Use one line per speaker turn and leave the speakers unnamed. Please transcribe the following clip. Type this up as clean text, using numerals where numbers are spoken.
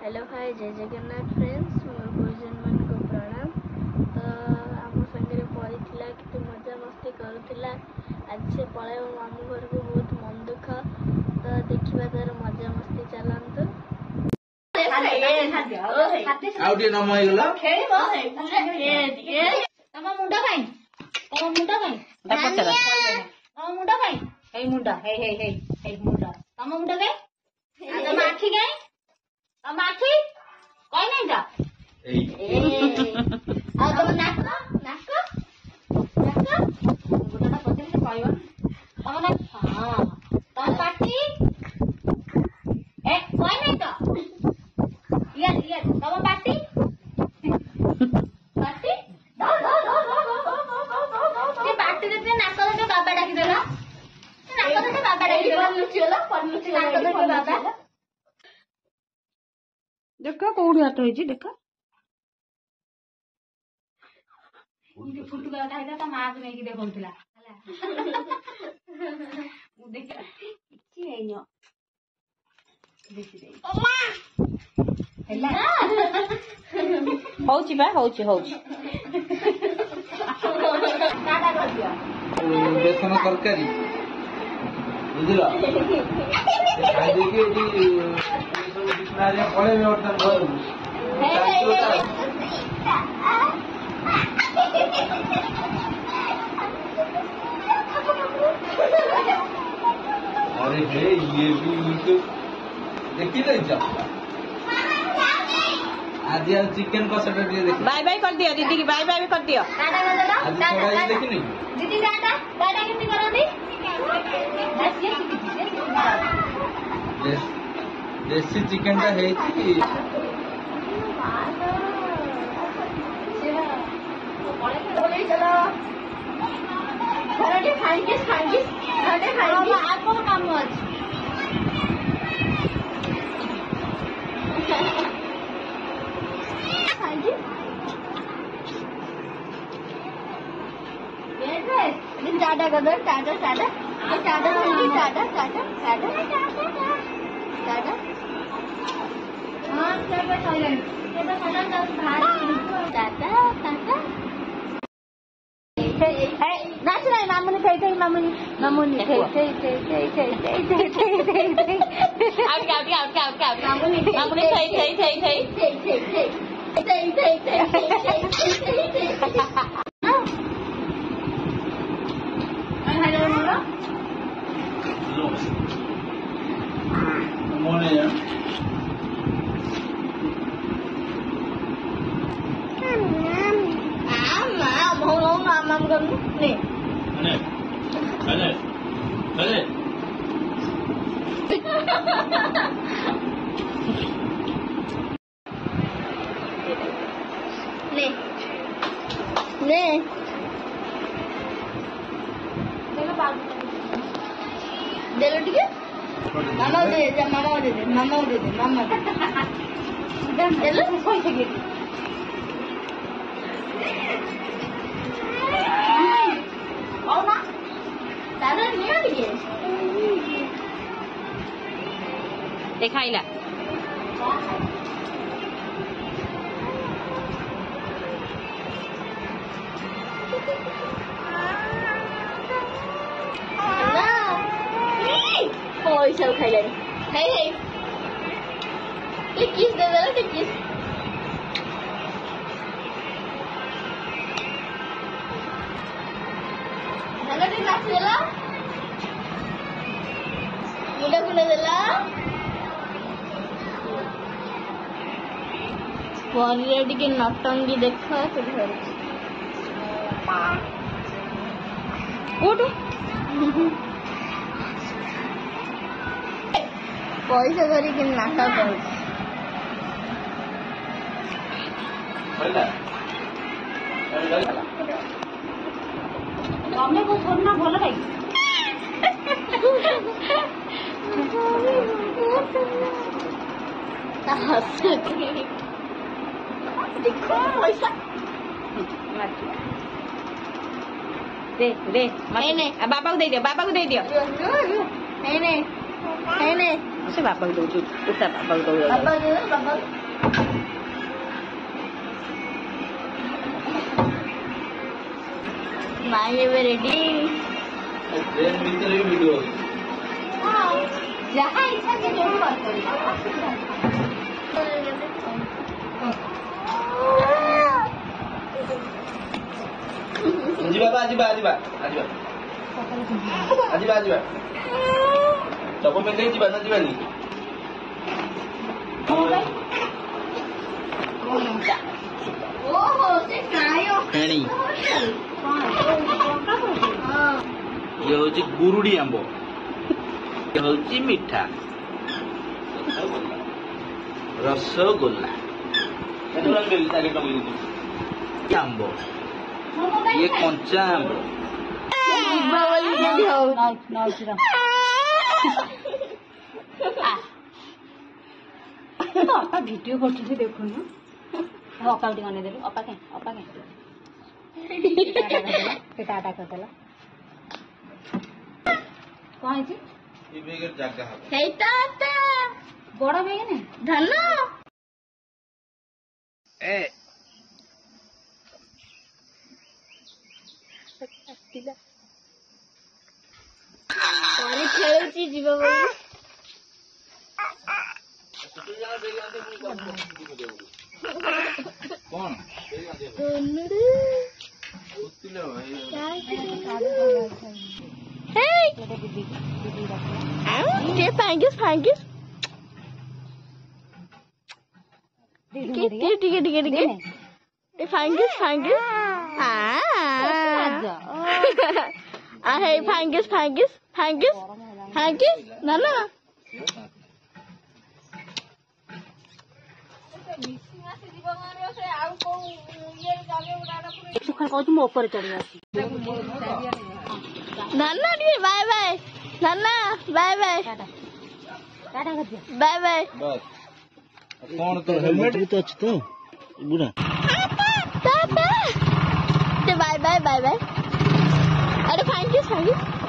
Hello hi जय Jagannath friends मोर गुरुजन मान को प्रणाम। तो आम संगे पड़ीला कि मजा मस्ती करूला आज से पड़े मामू घर को बहुत मन दुख। तो देखा तार मजा मस्ती चलतु कहीं नहीं जा तुम नाक नाक नाक गोटा पचर से कहब तुम ना हाँ तुम पाटी ए कहीं नहीं तो ये तुम पाटी पाटी ये पाटी देते नाक देते बाबा डाकी देला नाक देते बाबा डाकी देला नाक देते बाबा देखा कौड़ी हाथ होइछि देखा फुटुका खाइदा ता मां नै कि देखौतला उ देख किछि हैनो देखि दे हल्ला होछि बा होछि काटा कर दिया
बेसन तरकारी बुझला खाई देखि एडी नारे पड़े में उठन घर अरे हे ये भी तो देखी नहीं जा आज यार चिकन कसा दिए देख
बाय बाय कर दियो दीदी की बाय बाय कर दियो
टाटा कर दो
आज थोड़ा देखी नहीं
दीदी टाटा टाटा कितनी करोगी
देसी चिकन टा है कि
चलो घरटे खाएंगे घरटे खाएंगे आपको काम अच्छी टाटा कर दो टाटा टाटा टाटा टाटा टाटा टाटा टाटा हाँ सब टाटा टाटा नाच रहा है मामूनी थे मामूनी दे लो ठीक है मामा दे लो और ना दादा नहीं आ रही है
देखाइला
पैसा खाइलानी है ये किस दे दो तो किस नगदी नाच देला मुंडा कुंडा देला परिया टिके नटंगी देखा तो घर उठ पैसा धरिक नाक कर
तमें को छोड़ना भल भाई
देखो पैसा
दे बाबा को दे दियो
नहीं
से बापा को दौड़ू उठा बापा को दौड़
बाबा दे बाबा माई एवे रेडी
ट्रेन ଭିତରେ ବି ଭିଡିଓ
ଯାହା ଇଚ୍ଛା ସେ ଯୋଉ
ଯିବା ସବୁ ପିନ୍ଧେଇ ଯିବା ନା ଯିବାନି
ଓହୋ ସେ କାୟ
ଫେଣି ଇଏ ହଉଛି ଗୁରୁଡି ଆମ୍ବ ଇଏ ହଉଛି ମିଠା ରସଗୋଲା ଆମ୍ବ ଇଏ କଞ୍ଚା ଆମ୍ବ
अपा भिडियो कर देखुन अपा टे अनेदेलु अपा के टाटा करदेला कौन है
ଜାଗା
बड़ बेग ने
धन ପରେ ଖେଳୁଛି ଯିବ ବୋଲି ना ना
मो ऊपर चढ़
नाना टी बाय बाय नाना बाय बाय बाय बाय
कौन तो हेलमेट भी तो अच्छी तो बुरा
बाय बाय बाय बाय अरे थैंक यू